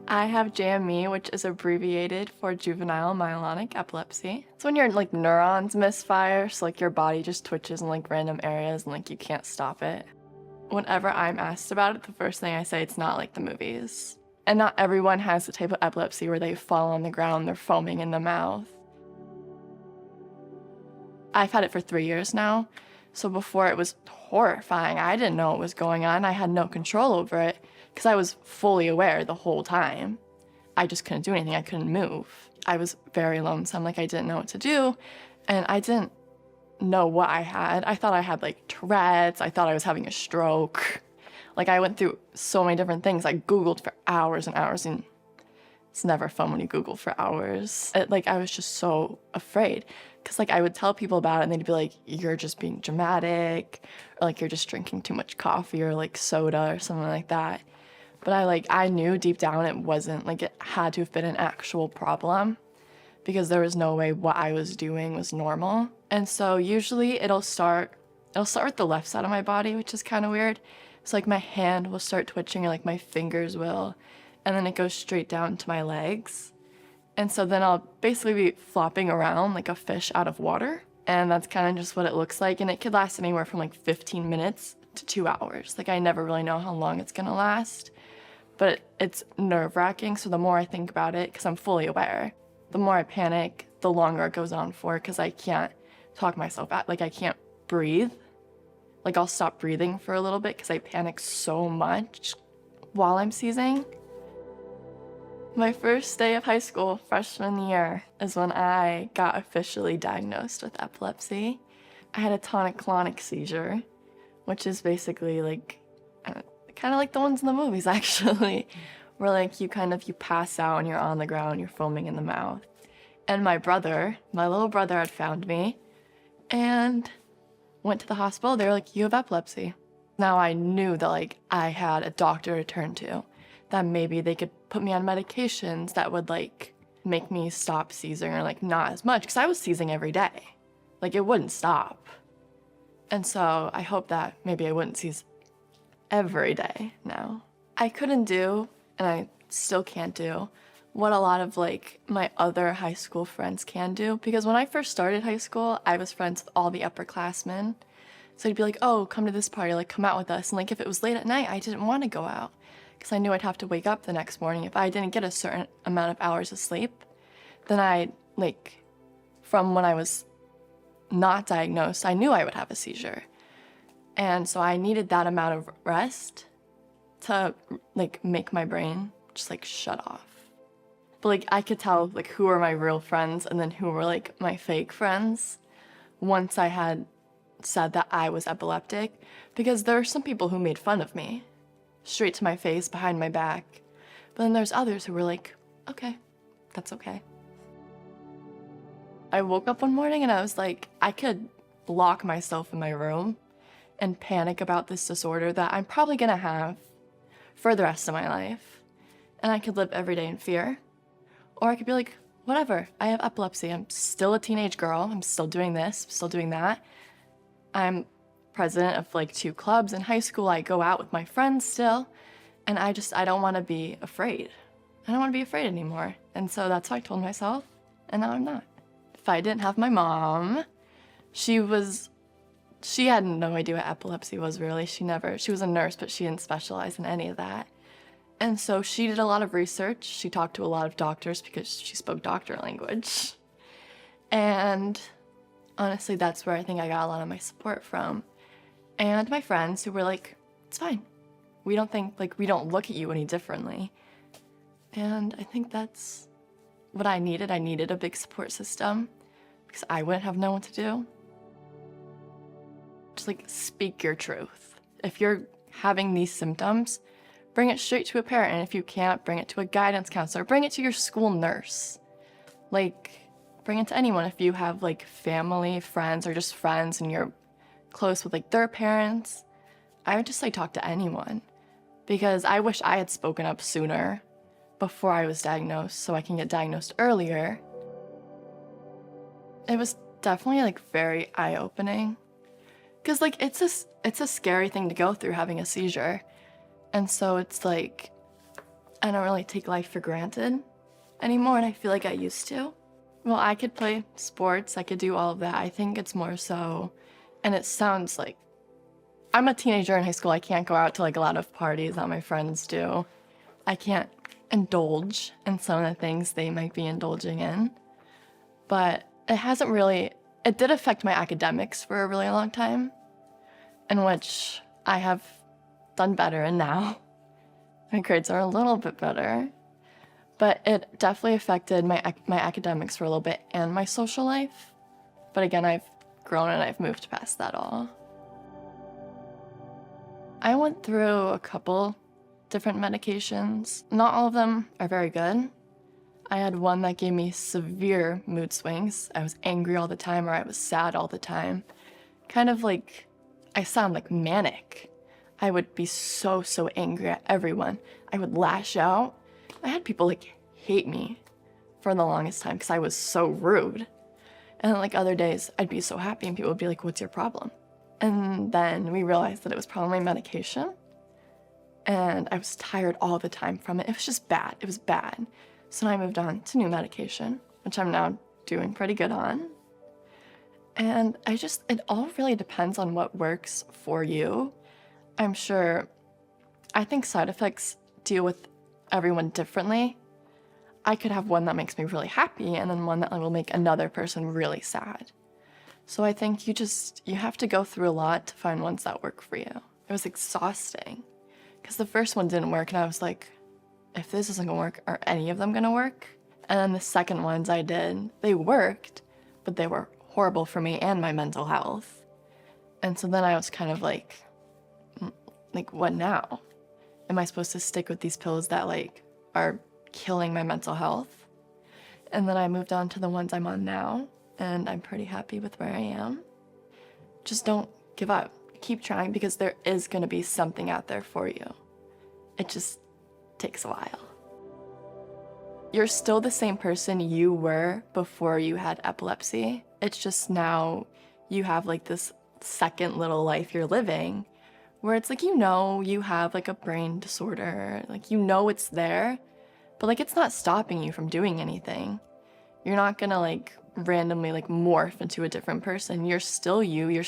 I have JME, which is abbreviated for juvenile myelonic epilepsy. It's when your like neurons misfire, so like your body just twitches in like random areas and like you can't stop it. Whenever I'm asked about it, the first thing I say it's not like the movies. And not everyone has the type of epilepsy where they fall on the ground, they're foaming in the mouth. I've had it for 3 years now, so before it was horrifying. I didn't know what was going on. I had no control over it because I was fully aware the whole time. I just couldn't do anything. I couldn't move. I was very lonesome, like I didn't know what to do, and I didn't know what I had. I thought I had like Tourette's. I thought I was having a stroke. Like I went through so many different things. I Googled for hours and hours, and it's never fun when you Google for hours. I was just so afraid because like I would tell people about it and they'd be like, you're just being dramatic, or like you're just drinking too much coffee or like soda or something like that. But I knew deep down it wasn't, like it had to have been an actual problem because there was no way what I was doing was normal. And so usually it'll start with the left side of my body, which is kind of weird. So like my hand will start twitching or like my fingers will, and then it goes straight down to my legs. And so then I'll basically be flopping around like a fish out of water. And that's kind of just what it looks like. And it could last anywhere from like 15 minutes to 2 hours. Like I never really know how long it's gonna last, but it's nerve-wracking. So the more I think about it, because I'm fully aware, the more I panic, the longer it goes on for, because I can't talk myself out. Like I can't breathe. Like I'll stop breathing for a little bit because I panic so much while I'm seizing. My first day of high school, freshman year, is when I got officially diagnosed with epilepsy. I had a tonic-clonic seizure, which is basically like, kind of like the ones in the movies actually, where like you pass out and you're on the ground, you're foaming in the mouth. And my little brother had found me and went to the hospital. They were like, you have epilepsy. Now I knew that like I had a doctor to turn to, that maybe they could put me on medications that would like make me stop seizing or like not as much, because I was seizing every day. Like it wouldn't stop. And so I hope that maybe I wouldn't seize every day now. I couldn't do, and I still can't do, what a lot of like my other high school friends can do, because when I first started high school, I was friends with all the upperclassmen. So he'd be like, oh, come to this party, like come out with us. And like if it was late at night, I didn't want to go out because I knew I'd have to wake up the next morning. If I didn't get a certain amount of hours of sleep, then from when I was not diagnosed, I knew I would have a seizure. And so I needed that amount of rest to like make my brain just like shut off. But like I could tell like who were my real friends and then who were like my fake friends once I had said that I was epileptic, because there are some people who made fun of me straight to my face, behind my back. But then there's others who were like, okay, that's okay. I woke up one morning and I was like, I could lock myself in my room and panic about this disorder that I'm probably gonna have for the rest of my life. And I could live every day in fear. Or I could be like, whatever, I have epilepsy. I'm still a teenage girl. I'm still doing this, still doing that. I'm president of like 2 clubs in high school. I go out with my friends still. And I don't want to be afraid. I don't want to be afraid anymore. And so that's what I told myself. And now I'm not. If I didn't have my mom, she had no idea what epilepsy was really. She was a nurse, but she didn't specialize in any of that. And so she did a lot of research. She talked to a lot of doctors because she spoke doctor language. And honestly, that's where I think I got a lot of my support from. And my friends who were like, it's fine. We don't look at you any differently. And I think that's what I needed. I needed a big support system because I wouldn't have known what to do. Just like speak your truth. If you're having these symptoms, bring it straight to a parent. And if you can't, bring it to a guidance counselor. Bring it to your school nurse. Like, bring it to anyone. If you have like family, friends, or just friends and you're close with like their parents, I would just say talk to anyone. Because I wish I had spoken up sooner before I was diagnosed so I can get diagnosed earlier. It was definitely like very eye-opening. Because like it's a scary thing to go through, having a seizure. And so it's like, I don't really take life for granted anymore, and I feel like I used to. Well, I could play sports, I could do all of that. I think it's more so, and it sounds like I'm a teenager in high school. I can't go out to like a lot of parties that my friends do. I can't indulge in some of the things they might be indulging in. But it did affect my academics for a really long time, in which I have done better in now. My grades are a little bit better. But it definitely affected my academics for a little bit and my social life. But again, I've grown and I've moved past that all. I went through a couple different medications. Not all of them are very good. I had one that gave me severe mood swings. I was angry all the time, or I was sad all the time. Kind of like, I sound like manic. I would be so angry at everyone. I would lash out. I had people like hate me for the longest time because I was so rude. And then like other days I'd be so happy and people would be like, what's your problem? And then we realized that it was probably my medication. And I was tired all the time from it. It was just bad. It was bad. So I moved on to new medication, which I'm now doing pretty good on. And it all really depends on what works for you. I think side effects deal with everyone differently. I could have one that makes me really happy and then one that will make another person really sad. So I think you have to go through a lot to find ones that work for you. It was exhausting because the first one didn't work and I was like, if this isn't gonna work, are any of them gonna work? And then the second ones I did, they worked, but they were horrible for me and my mental health. And so then I was kind of like, what now? Am I supposed to stick with these pills that like are killing my mental health? And then I moved on to the ones I'm on now, and I'm pretty happy with where I am. Just don't give up. Keep trying because there is gonna be something out there for you. It just takes a while. You're still the same person you were before you had epilepsy. It's just now you have like this second little life you're living where it's like, you have like a brain disorder, like, it's there, but like, it's not stopping you from doing anything. You're not gonna like randomly like morph into a different person. You're still you,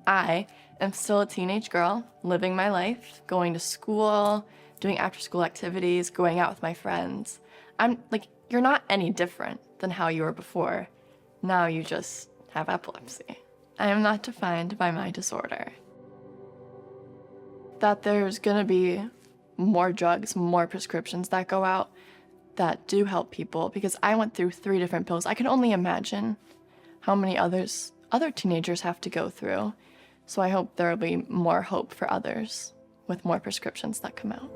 I am still a teenage girl living my life, going to school, doing after school activities, going out with my friends. You're not any different than how you were before. Now you just have epilepsy. I am not defined by my disorder. That there's gonna be more drugs, more prescriptions that go out that do help people, because I went through 3 different pills. I can only imagine how many other teenagers have to go through. So I hope there will be more hope for others with more prescriptions that come out.